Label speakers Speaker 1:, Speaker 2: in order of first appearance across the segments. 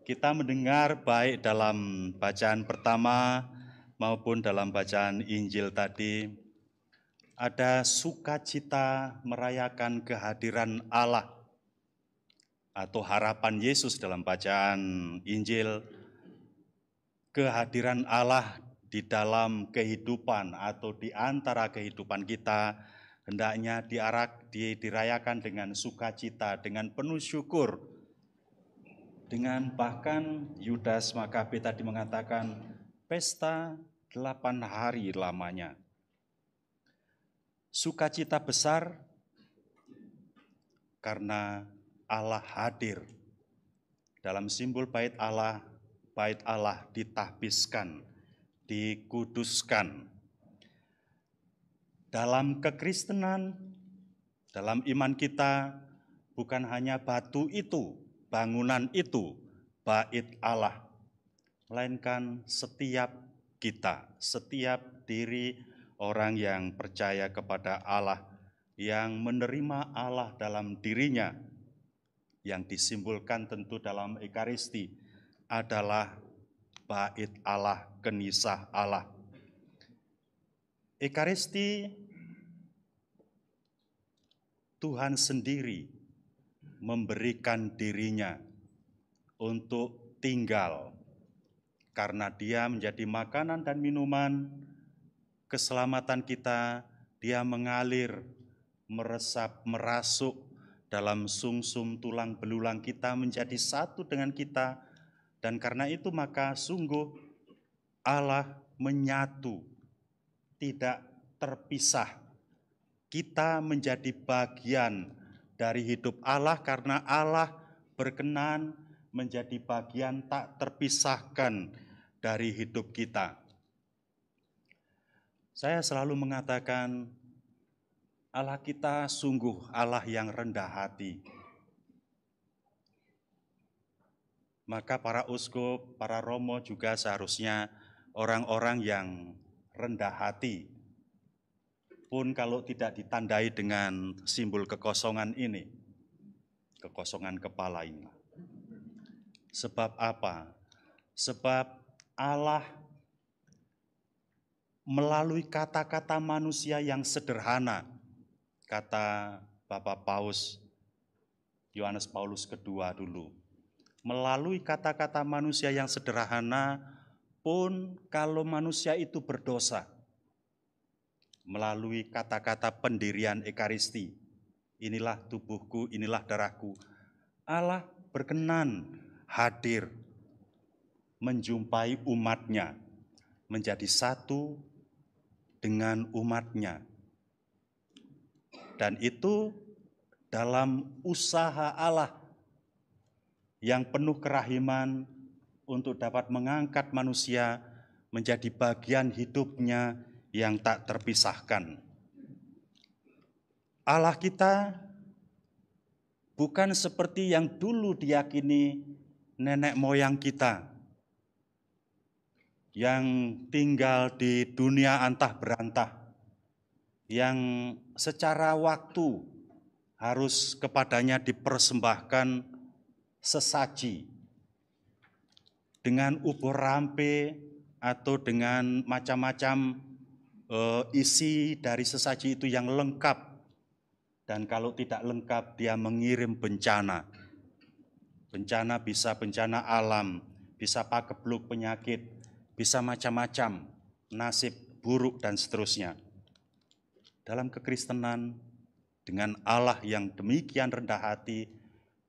Speaker 1: Kita mendengar baik dalam bacaan pertama maupun dalam bacaan Injil tadi, ada sukacita merayakan kehadiran Allah atau harapan Yesus dalam bacaan Injil, kehadiran Allah di dalam kehidupan atau di antara kehidupan kita hendaknya dirayakan dengan sukacita, dengan penuh syukur. Dengan bahkan Yudas Makabe tadi mengatakan pesta 8 hari lamanya. Sukacita besar karena Allah hadir. Dalam simbol bait Allah ditahbiskan, dikuduskan. Dalam kekristenan, dalam iman kita, bukan hanya batu itu, bangunan itu, bait Allah, melainkan setiap kita, setiap diri orang yang percaya kepada Allah, yang menerima Allah dalam dirinya, yang disimbolkan tentu dalam Ekaristi adalah bait Allah, kenisah Allah. Ekaristi Tuhan sendiri memberikan dirinya untuk tinggal, karena Dia menjadi makanan dan minuman keselamatan kita. Dia mengalir, meresap, merasuk dalam sumsum tulang belulang kita, menjadi satu dengan kita. Dan karena itu maka sungguh Allah menyatu, tidak terpisah. Kita menjadi bagian dari hidup Allah karena Allah berkenan menjadi bagian tak terpisahkan dari hidup kita. Saya selalu mengatakan Allah kita sungguh Allah yang rendah hati. Maka para uskup, para romo juga seharusnya orang-orang yang rendah hati. Pun kalau tidak ditandai dengan simbol kekosongan ini, kekosongan kepala ini. Sebab apa? Sebab Allah melalui kata-kata manusia yang sederhana, kata Bapak Paus Yohanes Paulus II dulu, melalui kata-kata manusia yang sederhana pun kalau manusia itu berdosa, melalui kata-kata pendirian Ekaristi, inilah tubuhku, inilah darahku, Allah berkenan hadir menjumpai umatnya, menjadi satu dengan umatnya. Dan itu dalam usaha Allah yang penuh kerahiman untuk dapat mengangkat manusia menjadi bagian hidupnya yang tak terpisahkan. Allah kita bukan seperti yang dulu diyakini nenek moyang kita, yang tinggal di dunia antah berantah, yang secara waktu harus kepadanya dipersembahkan sesaji dengan ubur rampe atau dengan macam-macam isi dari sesaji itu yang lengkap. Dan kalau tidak lengkap, dia mengirim bencana. Bencana bisa bencana alam, bisa pagebluk penyakit, bisa macam-macam, nasib buruk dan seterusnya. Dalam kekristenan, dengan Allah yang demikian rendah hati,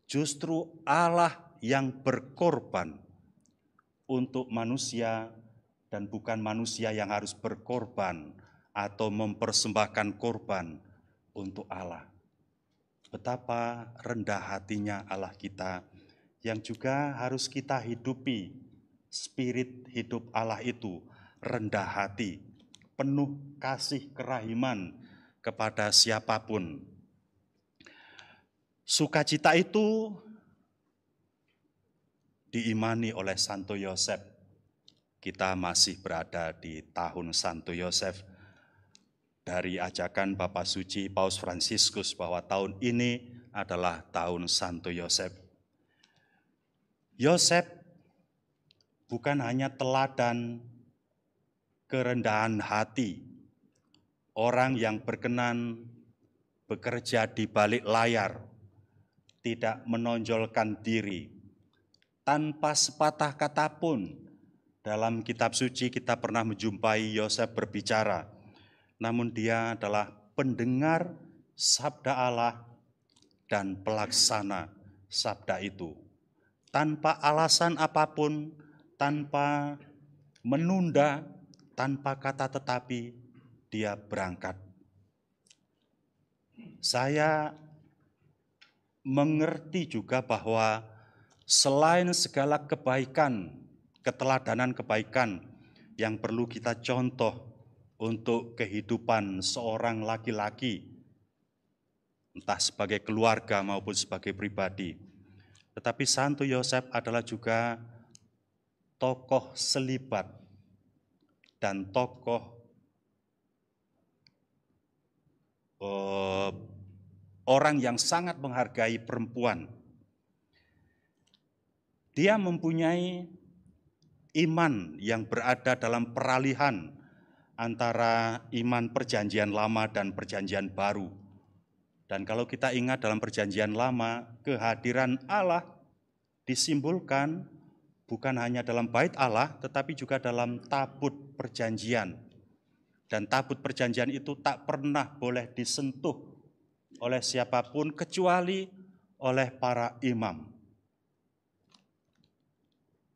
Speaker 1: justru Allah yang berkorban untuk manusia, dan bukan manusia yang harus berkorban atau mempersembahkan korban untuk Allah. Betapa rendah hatinya Allah kita, yang juga harus kita hidupi. Spirit hidup Allah itu rendah hati, penuh kasih kerahiman kepada siapapun. Sukacita itu diimani oleh Santo Yosef. Kita masih berada di tahun Santo Yosef. Dari ajakan Bapak Suci Paus Fransiskus bahwa tahun ini adalah tahun Santo Yosef. Yosef bukan hanya teladan kerendahan hati, orang yang berkenan bekerja di balik layar, tidak menonjolkan diri. Tanpa sepatah kata pun, dalam kitab suci kita pernah menjumpai Yosef berbicara, namun dia adalah pendengar sabda Allah dan pelaksana sabda itu. Tanpa alasan apapun, tanpa menunda, tanpa kata tetapi, dia berangkat. Saya mengerti juga bahwa selain segala kebaikan, keteladanan kebaikan yang perlu kita contoh untuk kehidupan seorang laki-laki, entah sebagai keluarga maupun sebagai pribadi, tetapi Santo Yosef adalah juga tokoh selibat dan tokoh orang yang sangat menghargai perempuan. Dia mempunyai iman yang berada dalam peralihan antara iman perjanjian lama dan perjanjian baru. Dan kalau kita ingat dalam perjanjian lama, kehadiran Allah disimbolkan bukan hanya dalam bait Allah, tetapi juga dalam tabut perjanjian. Dan tabut perjanjian itu tak pernah boleh disentuh oleh siapapun kecuali oleh para imam.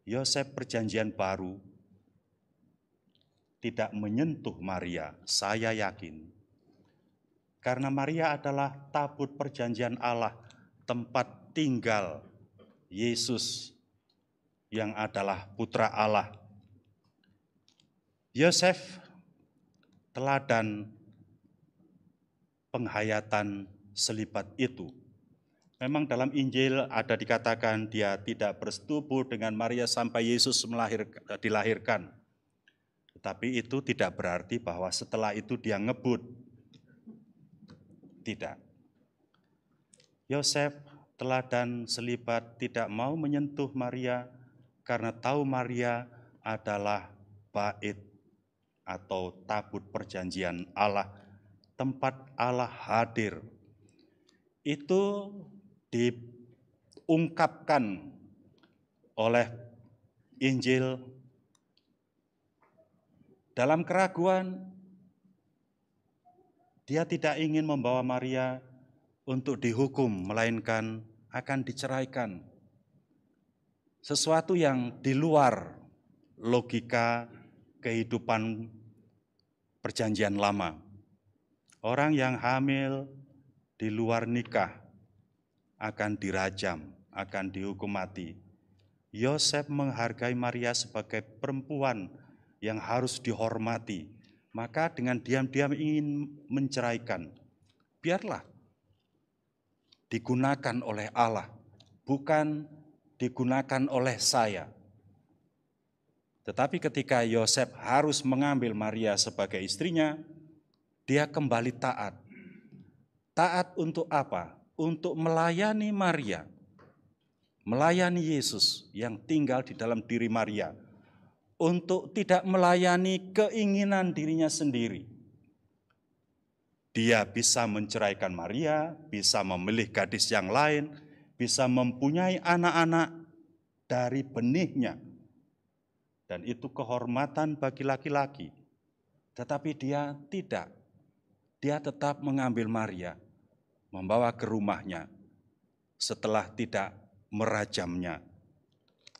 Speaker 1: Yosef perjanjian baru tidak menyentuh Maria, saya yakin. Karena Maria adalah tabut perjanjian Allah, tempat tinggal Yesus yang adalah putra Allah. Yosef teladan penghayatan selibat itu. Memang dalam Injil ada dikatakan dia tidak bersetubuh dengan Maria sampai Yesus dilahirkan. Tetapi itu tidak berarti bahwa setelah itu dia ngebut. Tidak. Yosef teladan selibat tidak mau menyentuh Maria karena tahu Maria adalah bait atau tabut perjanjian Allah, tempat Allah hadir. Itu diungkapkan oleh Injil dalam keraguan. Dia tidak ingin membawa Maria untuk dihukum, melainkan akan diceraikan. Sesuatu yang di luar logika kehidupan perjanjian lama. Orang yang hamil di luar nikah akan dirajam, akan dihukum mati. Yosef menghargai Maria sebagai perempuan yang harus dihormati, maka dengan diam-diam ingin menceraikan. Biarlah digunakan oleh Allah, bukan digunakan oleh saya. Tetapi ketika Yosef harus mengambil Maria sebagai istrinya, dia kembali taat. Taat untuk apa? Untuk melayani Maria, melayani Yesus yang tinggal di dalam diri Maria, untuk tidak melayani keinginan dirinya sendiri. Dia bisa menceraikan Maria, bisa memilih gadis yang lain, bisa mempunyai anak-anak dari benihnya. Dan itu kehormatan bagi laki-laki. Tetapi dia tidak. Dia tetap mengambil Maria, membawa ke rumahnya setelah tidak merajamnya,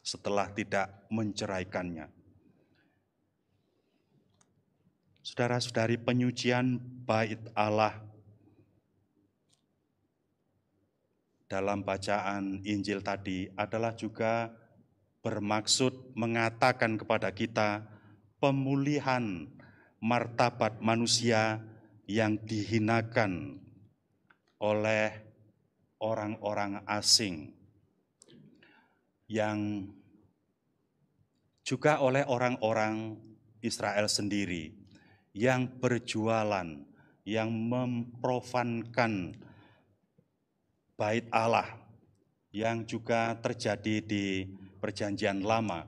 Speaker 1: setelah tidak menceraikannya. Saudara-saudari, penyucian bait Allah dalam bacaan Injil tadi adalah juga bermaksud mengatakan kepada kita pemulihan martabat manusia yang dihinakan oleh orang-orang asing, yang juga oleh orang-orang Israel sendiri yang berjualan, yang memprofankan bait Allah, yang juga terjadi di perjanjian lama,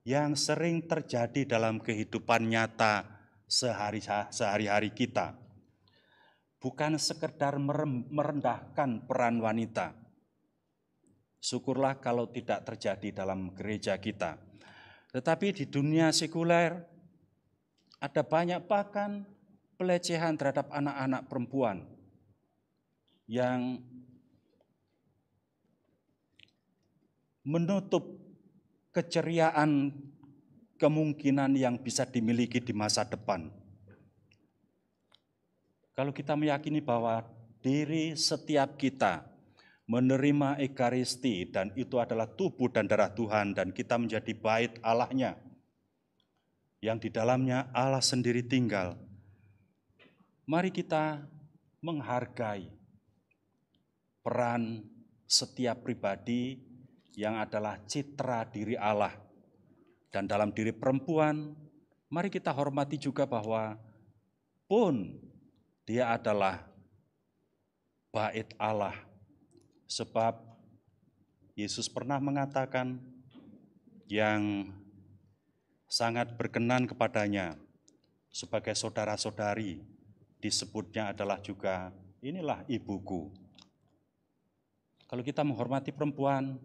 Speaker 1: yang sering terjadi dalam kehidupan nyata sehari-hari kita. Bukan sekedar merendahkan peran wanita. Syukurlah kalau tidak terjadi dalam gereja kita. Tetapi di dunia sekuler ada banyak bahkan pelecehan terhadap anak-anak perempuan yang menutup keceriaan kemungkinan yang bisa dimiliki di masa depan. Kalau kita meyakini bahwa diri setiap kita menerima Ekaristi dan itu adalah tubuh dan darah Tuhan dan kita menjadi bait Allah-Nya yang di dalamnya Allah sendiri tinggal. Mari kita menghargai peran setiap pribadi yang adalah citra diri Allah. Dan dalam diri perempuan, mari kita hormati juga bahwa pun dia adalah bait Allah. Sebab Yesus pernah mengatakan yang sangat berkenan kepadanya sebagai saudara-saudari, disebutnya adalah juga inilah ibuku. Kalau kita menghormati perempuan,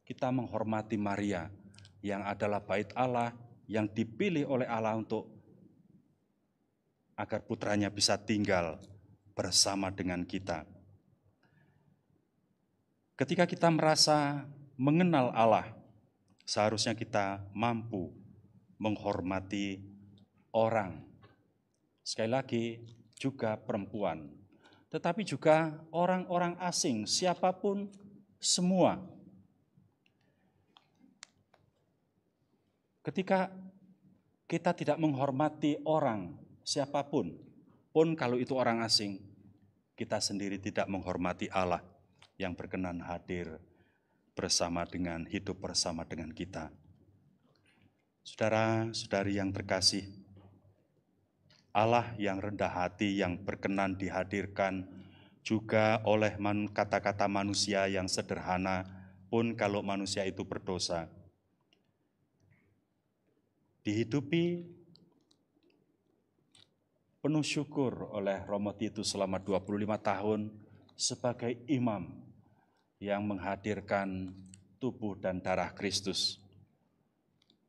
Speaker 1: kita menghormati Maria yang adalah bait Allah yang dipilih oleh Allah untuk agar putranya bisa tinggal bersama dengan kita. Ketika kita merasa mengenal Allah, seharusnya kita mampu menghormati orang. Sekali lagi, juga perempuan. Tetapi juga orang-orang asing, siapapun, semua. Ketika kita tidak menghormati orang, siapapun, pun kalau itu orang asing, kita sendiri tidak menghormati Allah yang berkenan hadir bersama dengan hidup bersama dengan kita. Saudara-saudari yang terkasih, Allah yang rendah hati yang berkenan dihadirkan juga oleh kata-kata manusia yang sederhana pun kalau manusia itu berdosa. Dihidupi penuh syukur oleh Romo Titus selama 25 tahun sebagai imam yang menghadirkan tubuh dan darah Kristus.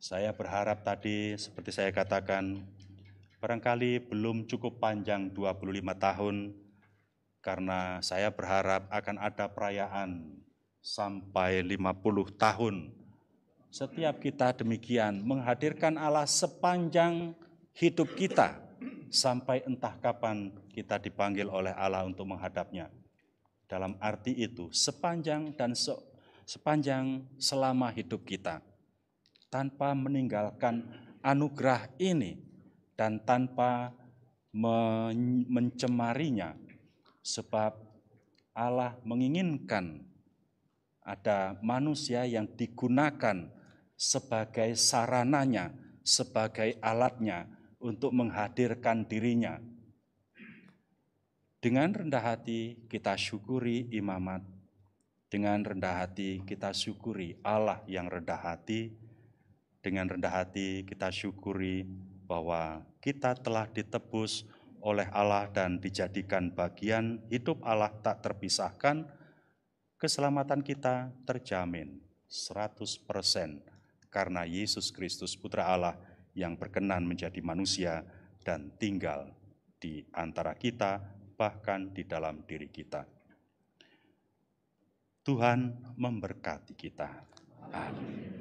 Speaker 1: Saya berharap tadi seperti saya katakan, barangkali belum cukup panjang 25 tahun karena saya berharap akan ada perayaan sampai 50 tahun. Setiap kita demikian menghadirkan Allah sepanjang hidup kita sampai entah kapan kita dipanggil oleh Allah untuk menghadapnya. Dalam arti itu sepanjang selama hidup kita tanpa meninggalkan anugerah ini dan tanpa mencemarinya, sebab Allah menginginkan ada manusia yang digunakan sebagai sarananya, sebagai alatnya untuk menghadirkan dirinya. Dengan rendah hati kita syukuri imamat, dengan rendah hati kita syukuri Allah yang rendah hati, dengan rendah hati kita syukuri bahwa kita telah ditebus oleh Allah dan dijadikan bagian hidup Allah tak terpisahkan, keselamatan kita terjamin 100% karena Yesus Kristus Putra Allah yang berkenan menjadi manusia dan tinggal di antara kita, bahkan di dalam diri kita. Tuhan memberkati kita. Amin.